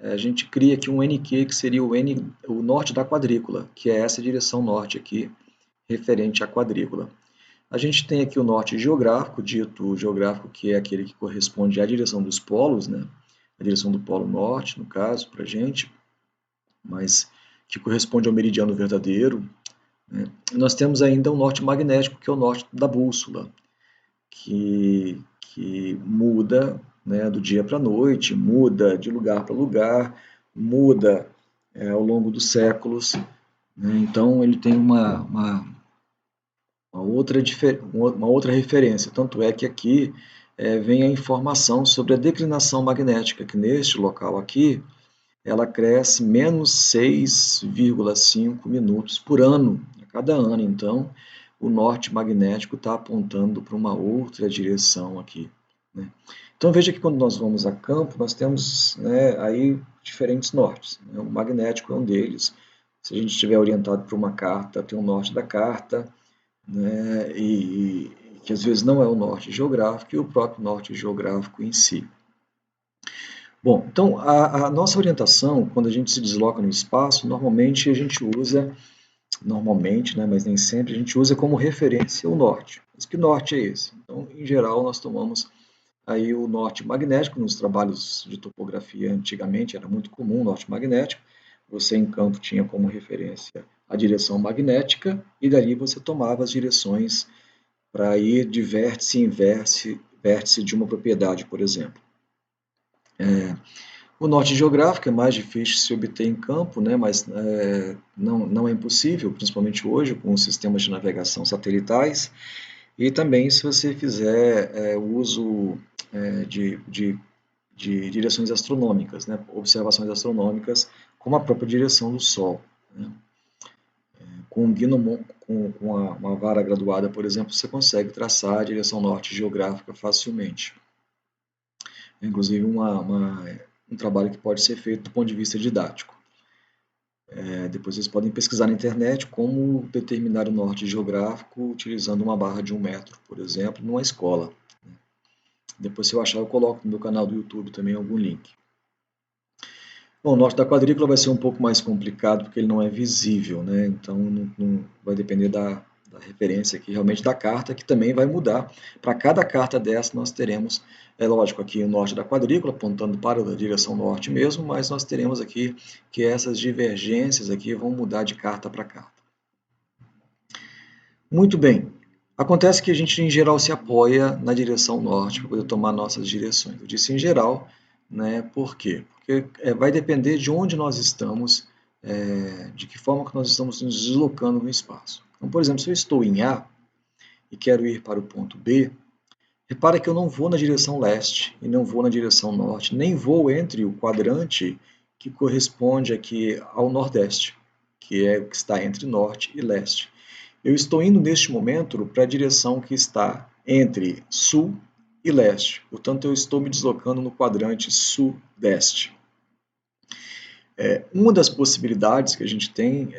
a gente cria aqui um NQ que seria o norte da quadrícula, que é essa direção norte aqui, referente à quadrícula. A gente tem aqui o norte geográfico, dito geográfico que é aquele que corresponde à direção dos polos, né? A direção do polo norte, no caso, para a gente, mas que corresponde ao meridiano verdadeiro, né? Nós temos ainda o norte magnético, que é o norte da bússola, que muda, né, do dia para a noite, muda de lugar para lugar, muda ao longo dos séculos, né? Então ele tem uma outra referência, tanto é que aqui vem a informação sobre a declinação magnética, que neste local aqui, ela cresce menos 6,5 minutos por ano, a cada ano. Então, o norte magnético está apontando para uma outra direção aqui, né? Então, veja que quando nós vamos a campo, nós temos, né, aí diferentes nortes, né? O magnético é um deles. Se a gente estiver orientado por uma carta, tem o norte da carta, né, e que às vezes não é o norte geográfico, e o próprio norte geográfico em si. Bom, então a nossa orientação, quando a gente se desloca no espaço, normalmente a gente usa, né, mas nem sempre, a gente usa como referência o norte. Mas que norte é esse? Então, em geral, nós tomamos aí o norte magnético, nos trabalhos de topografia antigamente era muito comum o norte magnético, você em campo tinha como referência a direção magnética, e dali você tomava as direções para ir de vértice em vértice de uma propriedade, por exemplo. O norte geográfico é mais difícil de se obter em campo, né, mas não é impossível, principalmente hoje, com os sistemas de navegação satelitais, e também se você fizer uso de direções astronômicas, né, observações astronômicas, como a própria direção do Sol, né. Com um gnomon, com uma vara graduada, por exemplo, você consegue traçar a direção norte geográfica facilmente. Inclusive um trabalho que pode ser feito do ponto de vista didático. Depois vocês podem pesquisar na internet como determinar o norte geográfico utilizando uma barra de 1 metro, por exemplo, numa escola. Depois, se eu achar, eu coloco no meu canal do YouTube também algum link. Bom, o norte da quadrícula vai ser um pouco mais complicado porque ele não é visível, né? Então não vai depender da referência aqui, realmente da carta, que também vai mudar. Para cada carta dessa nós teremos, lógico, aqui o norte da quadrícula, apontando para a direção norte mesmo, mas nós teremos aqui que essas divergências aqui vão mudar de carta para carta. Muito bem. Acontece que a gente, em geral, se apoia na direção norte para poder tomar nossas direções. Eu disse em geral, né? Por quê? Porque vai depender de onde nós estamos, de que forma que nós estamos nos deslocando no espaço. Então, por exemplo, se eu estou em A e quero ir para o ponto B, repara que eu não vou na direção leste e não vou na direção norte, nem vou entre o quadrante que corresponde aqui ao nordeste, que é o que está entre norte e leste. Eu estou indo neste momento para a direção que está entre sul e leste, portanto eu estou me deslocando no quadrante sudeste. Uma das possibilidades que a gente tem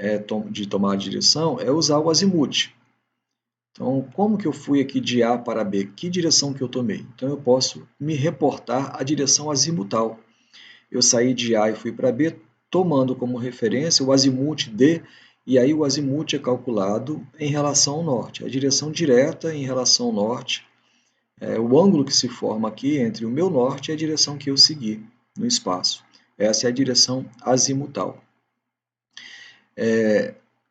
de tomar a direção é usar o azimuth. Então, como que eu fui aqui de A para B? Que direção que eu tomei? Então eu posso me reportar à direção azimutal. Eu saí de A e fui para B, tomando como referência o azimuth de e aí o azimuth é calculado em relação ao norte, a direção direta em relação ao norte, o ângulo que se forma aqui entre o meu norte e a direção que eu segui no espaço. Essa é a direção azimutal.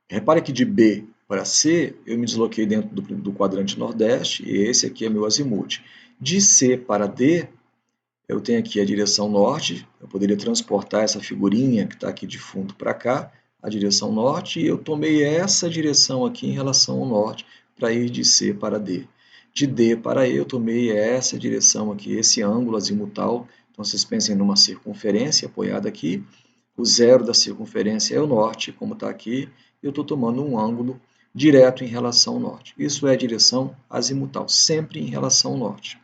Repare que de B para C, eu me desloquei dentro do quadrante nordeste, e esse aqui é meu azimuth. De C para D, eu tenho aqui a direção norte, eu poderia transportar essa figurinha que está aqui de fundo para cá, a direção norte, e eu tomei essa direção aqui em relação ao norte, para ir de C para D. De D para E, eu tomei essa direção aqui, esse ângulo azimutal. Então, vocês pensem numa circunferência apoiada aqui, o zero da circunferência é o norte, como está aqui, eu estou tomando um ângulo direto em relação ao norte. Isso é a direção azimutal, sempre em relação ao norte.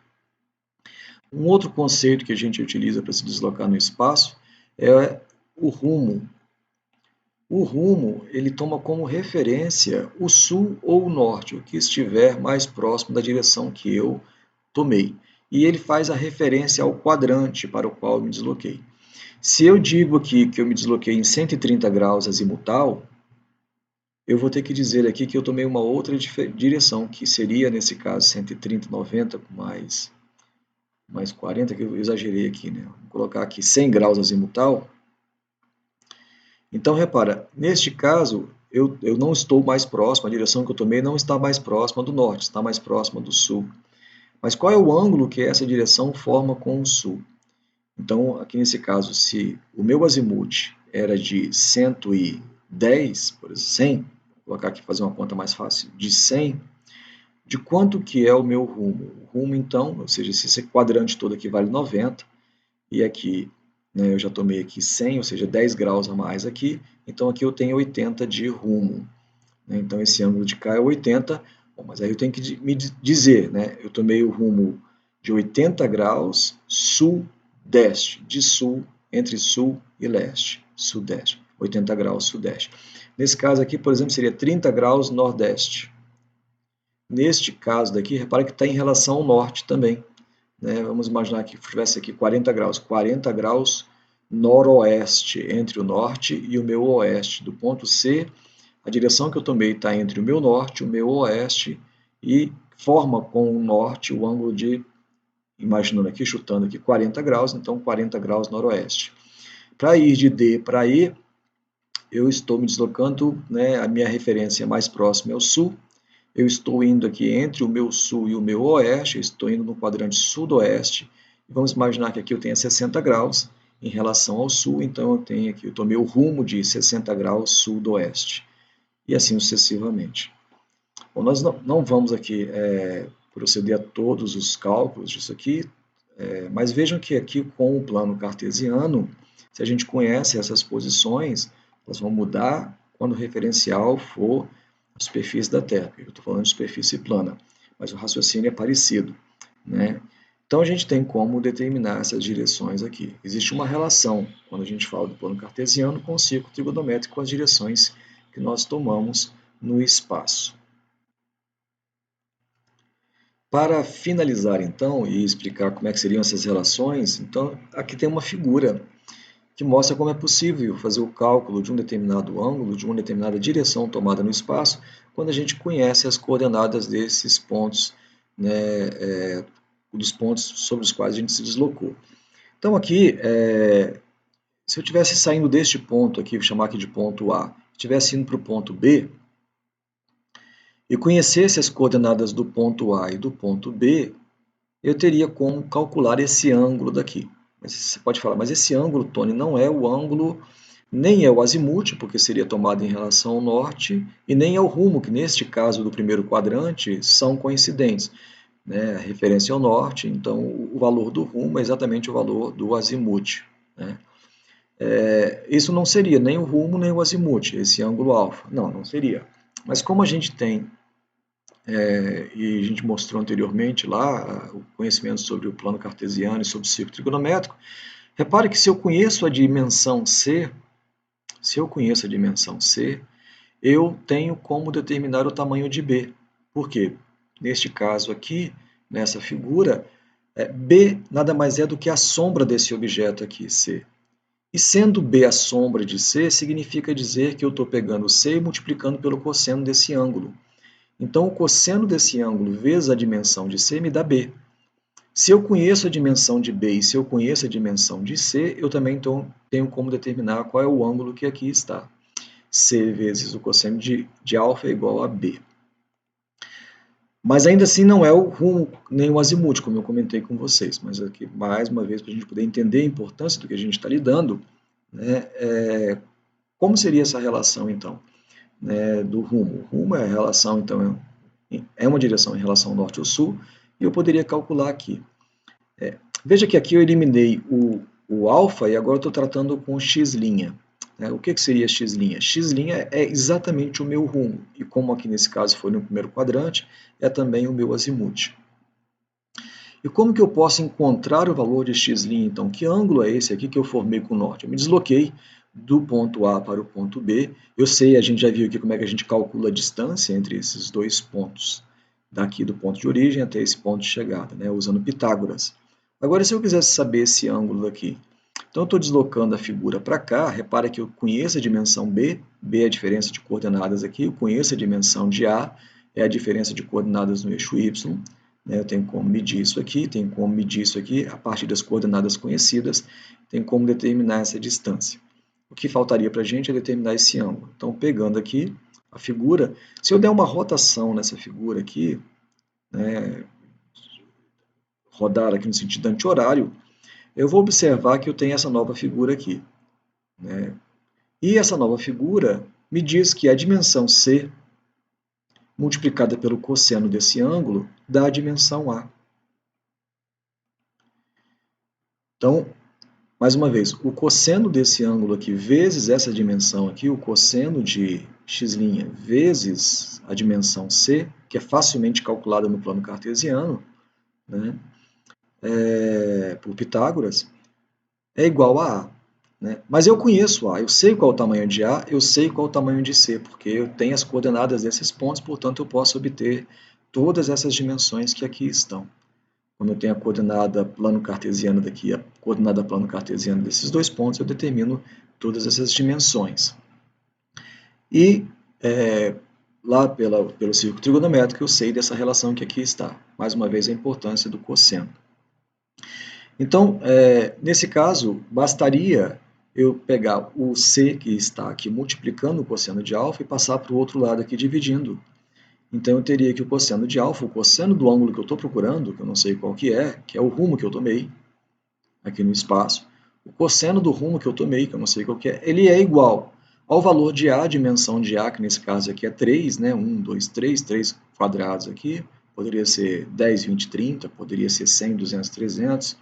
Um outro conceito que a gente utiliza para se deslocar no espaço é o rumo. O rumo, ele toma como referência o sul ou o norte, o que estiver mais próximo da direção que eu tomei. E ele faz a referência ao quadrante para o qual eu me desloquei. Se eu digo aqui que eu me desloquei em 130 graus azimutal, eu vou ter que dizer aqui que eu tomei uma outra direção, que seria, nesse caso, 130, 90 mais 40, que eu exagerei aqui, né? Vou colocar aqui 100 graus azimutal. Então, repara, neste caso, eu não estou mais próximo, a direção que eu tomei não está mais próxima do norte, está mais próxima do sul. Mas qual é o ângulo que essa direção forma com o sul? Então, aqui nesse caso, se o meu azimuth era de 110, por exemplo, 100, vou colocar aqui para fazer uma conta mais fácil, de 100, de quanto que é o meu rumo? O rumo, então, ou seja, se esse quadrante todo aqui vale 90, e aqui, né, eu já tomei aqui 100, ou seja, 10 graus a mais aqui, então aqui eu tenho 80 de rumo. Né? Então, esse ângulo de cá é 80, bom, mas aí eu tenho que me dizer, né, eu tomei o rumo de 80 graus sul-deste, de sul, entre sul e leste, sudeste, 80 graus sudeste. Nesse caso aqui, por exemplo, seria 30 graus nordeste. Neste caso daqui, repara que está em relação ao norte também. Né? Vamos imaginar que tivesse aqui 40 graus noroeste, entre o norte e o meu oeste. Do ponto C, a direção que eu tomei está entre o meu norte e o meu oeste e forma com o norte o ângulo de, imaginando aqui, chutando aqui, 40 graus, então 40 graus noroeste. Para ir de D para E, eu estou me deslocando, né, a minha referência mais próxima é o sul, eu estou indo aqui entre o meu sul e o meu oeste, eu estou indo no quadrante sudoeste, vamos imaginar que aqui eu tenha 60 graus em relação ao sul, então eu tenho aqui, eu tomei o rumo de 60 graus sudoeste, e assim sucessivamente. Bom, nós não vamos aqui proceder a todos os cálculos disso aqui, mas vejam que aqui com o plano cartesiano, se a gente conhece essas posições, elas vão mudar quando o referencial for a superfície da Terra. Eu estou falando de superfície plana, mas o raciocínio é parecido, né? Então a gente tem como determinar essas direções aqui. Existe uma relação, quando a gente fala do plano cartesiano, com o círculo trigonométrico, com as direções que nós tomamos no espaço. Para finalizar, então, e explicar como é que seriam essas relações, então aqui tem uma figura que mostra como é possível fazer o cálculo de um determinado ângulo, de uma determinada direção tomada no espaço, quando a gente conhece as coordenadas desses pontos, né, dos pontos sobre os quais a gente se deslocou. Então aqui, se eu estivesse saindo deste ponto aqui, vou chamar aqui de ponto A, estivesse indo para o ponto B, e conhecesse as coordenadas do ponto A e do ponto B, eu teria como calcular esse ângulo daqui. Mas você pode falar, mas esse ângulo, Tony, não é o ângulo, nem é o azimuth, porque seria tomado em relação ao norte, e nem é o rumo, que neste caso do primeiro quadrante são coincidentes. Né? A referência ao norte, então o valor do rumo é exatamente o valor do azimuth. Né? Isso não seria nem o rumo nem o azimuth, esse ângulo alfa. Não seria. Mas como a gente tem e a gente mostrou anteriormente lá o conhecimento sobre o plano cartesiano e sobre o círculo trigonométrico, repare que se eu conheço a dimensão C, eu tenho como determinar o tamanho de B. Por quê? Neste caso aqui, nessa figura, B nada mais é do que a sombra desse objeto aqui, C. E sendo B a sombra de C, significa dizer que eu estou pegando C e multiplicando pelo cosseno desse ângulo. Então, o cosseno desse ângulo vezes a dimensão de C me dá B. Se eu conheço a dimensão de B e se eu conheço a dimensão de C, eu também tenho como determinar qual é o ângulo que aqui está. C vezes o cosseno de alfa é igual a B. Mas ainda assim não é o rumo nem o azimuth, como eu comentei com vocês. Mas aqui, mais uma vez, para a gente poder entender a importância do que a gente está lidando, né, como seria essa relação, então, né, do rumo? O rumo é a relação, então, é uma direção em relação ao norte ou sul, e eu poderia calcular aqui. Veja que aqui eu eliminei o alfa e agora estou tratando com x'. O que seria x'? X' é exatamente o meu rumo, e como aqui nesse caso foi no primeiro quadrante, é também o meu azimuth. E como que eu posso encontrar o valor de x', então? Que ângulo é esse aqui que eu formei com o norte? Eu me desloquei do ponto A para o ponto B. Eu sei, a gente já viu aqui como é que a gente calcula a distância entre esses dois pontos, daqui do ponto de origem até esse ponto de chegada, né, usando Pitágoras. Agora, se eu quisesse saber esse ângulo daqui, então eu estou deslocando a figura para cá, repara que eu conheço a dimensão B, B é a diferença de coordenadas aqui, eu conheço a dimensão de A, é a diferença de coordenadas no eixo Y, né, eu tenho como medir isso aqui, tenho como medir isso aqui, a partir das coordenadas conhecidas, tenho como determinar essa distância. O que faltaria para a gente é determinar esse ângulo. Então, pegando aqui a figura, se eu der uma rotação nessa figura aqui, né, rodar aqui no sentido anti-horário, eu vou observar que eu tenho essa nova figura aqui, né? E essa nova figura me diz que a dimensão C multiplicada pelo cosseno desse ângulo dá a dimensão A. Então, mais uma vez, o cosseno desse ângulo aqui vezes essa dimensão aqui, o cosseno de x' vezes a dimensão C, que é facilmente calculada no plano cartesiano, né, por Pitágoras, é igual a A. Né? Mas eu conheço A, eu sei qual é o tamanho de A, eu sei qual é o tamanho de C, porque eu tenho as coordenadas desses pontos, portanto eu posso obter todas essas dimensões que aqui estão. Como eu tenho a coordenada plano cartesiano daqui, a coordenada plano cartesiano desses dois pontos, eu determino todas essas dimensões. E lá pelo círculo trigonométrico eu sei dessa relação que aqui está. Mais uma vez a importância do cosseno. Então, nesse caso, bastaria eu pegar o C que está aqui multiplicando o cosseno de alfa e passar para o outro lado aqui dividindo. Então eu teria que o cosseno de alfa, o cosseno do ângulo que eu estou procurando, que eu não sei qual que é o rumo que eu tomei aqui no espaço, o cosseno do rumo que eu tomei, que eu não sei qual que é, ele é igual ao valor de A, a dimensão de A, que nesse caso aqui é 3, né? 1, 2, 3 quadrados aqui, poderia ser 10, 20, 30, poderia ser 100, 200, 300,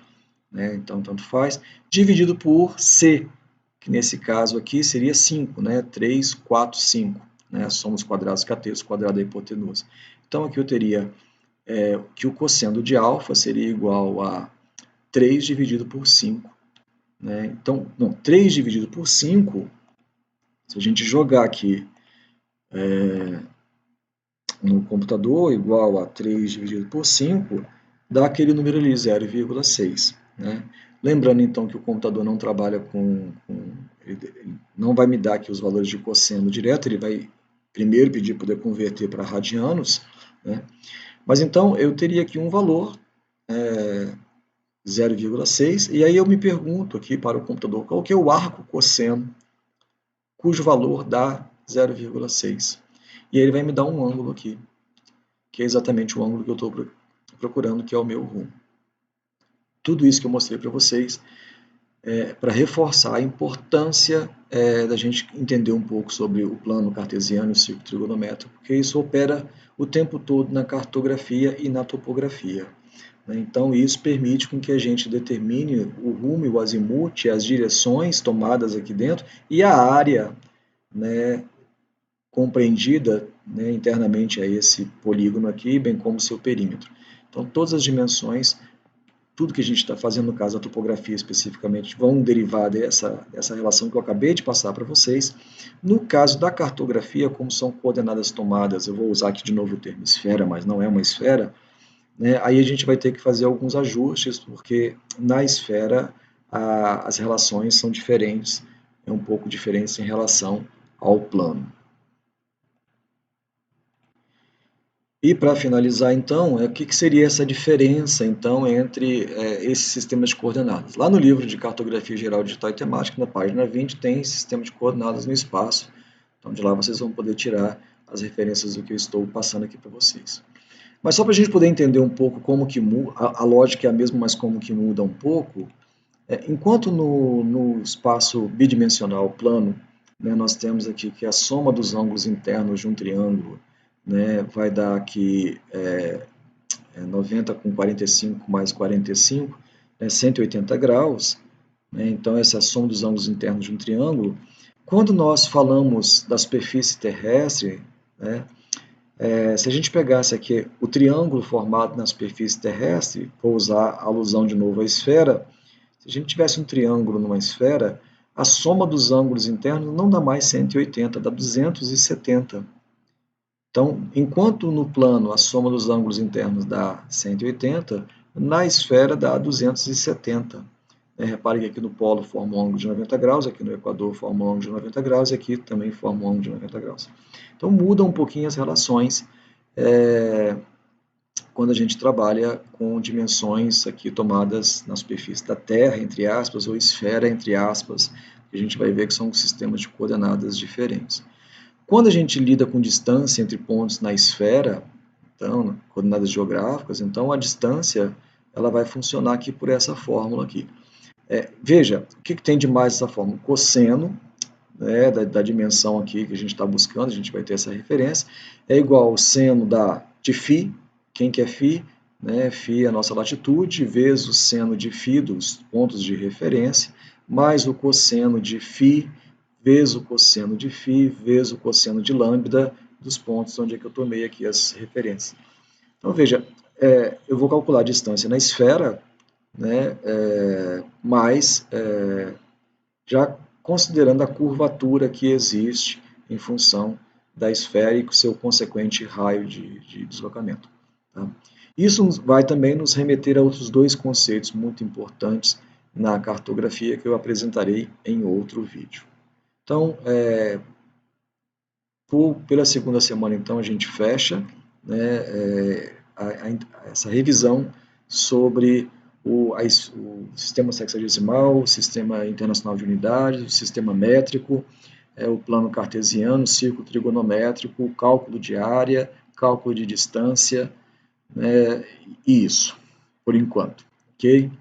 né? Então tanto faz, dividido por C, que nesse caso aqui seria 5, né? 3, 4, 5. Né, somos quadrados catetos, quadrado da hipotenusa. Então, aqui eu teria que o cosseno de alfa seria igual a 3 dividido por 5. Né? Então, 3 dividido por 5, se a gente jogar aqui no computador, igual a 3 dividido por 5, dá aquele número ali, 0,6. Né? Lembrando, então, que o computador não trabalha ele não vai me dar aqui os valores de cosseno direto, ele vai primeiro pedir para poder converter para radianos, né? Mas então eu teria aqui um valor 0,6, e aí eu me pergunto aqui para o computador qual que é o arco cosseno cujo valor dá 0,6. E ele vai me dar um ângulo aqui, que é exatamente o ângulo que eu estou procurando, que é o meu rumo. Tudo isso que eu mostrei para vocês para reforçar a importância da gente entender um pouco sobre o plano cartesiano e o círculo trigonométrico, porque isso opera o tempo todo na cartografia e na topografia. Né? Então, isso permite com que a gente determine o rumo e o azimuth, as direções tomadas aqui dentro e a área, né, compreendida, né, internamente a esse polígono aqui, bem como seu perímetro. Então, todas as dimensões, tudo que a gente está fazendo, no caso da topografia especificamente, vão derivar dessa relação que eu acabei de passar para vocês. No caso da cartografia, como são coordenadas tomadas, eu vou usar aqui de novo o termo esfera, mas não é uma esfera, né? Aí a gente vai ter que fazer alguns ajustes, porque na esfera as relações são diferentes, um pouco diferentes em relação ao plano. E para finalizar, então, o que seria essa diferença, então, entre esses sistemas de coordenadas? Lá no livro de Cartografia Geral Digital e Temática, na página 20, tem sistema de coordenadas no espaço. Então, de lá vocês vão poder tirar as referências do que eu estou passando aqui para vocês. Mas só para a gente poder entender um pouco como que muda, a lógica é a mesma, mas como que muda um pouco, enquanto no espaço bidimensional plano, né, nós temos aqui que a soma dos ângulos internos de um triângulo, né, vai dar aqui 90 com 45 mais 45, 180 graus, né, então essa é a soma dos ângulos internos de um triângulo. Quando nós falamos da superfície terrestre, né, se a gente pegasse aqui o triângulo formado na superfície terrestre, vou usar a alusão de novo à esfera, se a gente tivesse um triângulo numa esfera, a soma dos ângulos internos não dá mais 180, dá 270. Então, enquanto no plano a soma dos ângulos internos dá 180, na esfera dá 270. Repare que aqui no polo forma um ângulo de 90 graus, aqui no equador forma um ângulo de 90 graus e aqui também forma um ângulo de 90 graus. Então muda um pouquinho as relações quando a gente trabalha com dimensões aqui tomadas na superfície da Terra, entre aspas, ou esfera, entre aspas, a gente vai ver que são sistemas de coordenadas diferentes. Quando a gente lida com distância entre pontos na esfera, então, coordenadas geográficas, então a distância ela vai funcionar aqui por essa fórmula aqui. Veja, o que tem de mais essa fórmula? O cosseno, né, da dimensão aqui que a gente está buscando, a gente vai ter essa referência, é igual ao seno de φ, quem que é φ? Né, φ é a nossa latitude, vezes o seno de φ dos pontos de referência, mais o cosseno de φ, vezes o cosseno de φ, vezes o cosseno de lambda dos pontos onde é que eu tomei aqui as referências. Então, veja, eu vou calcular a distância na esfera, né, mais já considerando a curvatura que existe em função da esfera e com seu consequente raio de deslocamento. Tá? Isso vai também nos remeter a outros dois conceitos muito importantes na cartografia que eu apresentarei em outro vídeo. Então, pela segunda semana, então, a gente fecha, né, essa revisão sobre o sistema sexagesimal, o sistema internacional de unidades, o sistema métrico, o plano cartesiano, o círculo trigonométrico, o cálculo de área, cálculo de distância, né, e isso, por enquanto, ok?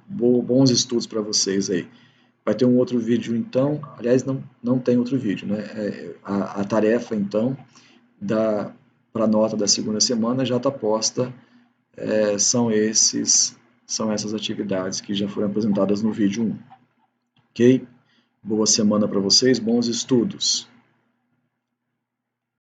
Bons estudos para vocês aí. Vai ter um outro vídeo, então, aliás, não tem outro vídeo, né? A tarefa, então, para a nota da segunda semana já está posta, são essas atividades que já foram apresentadas no vídeo 1. Ok? Boa semana para vocês, bons estudos!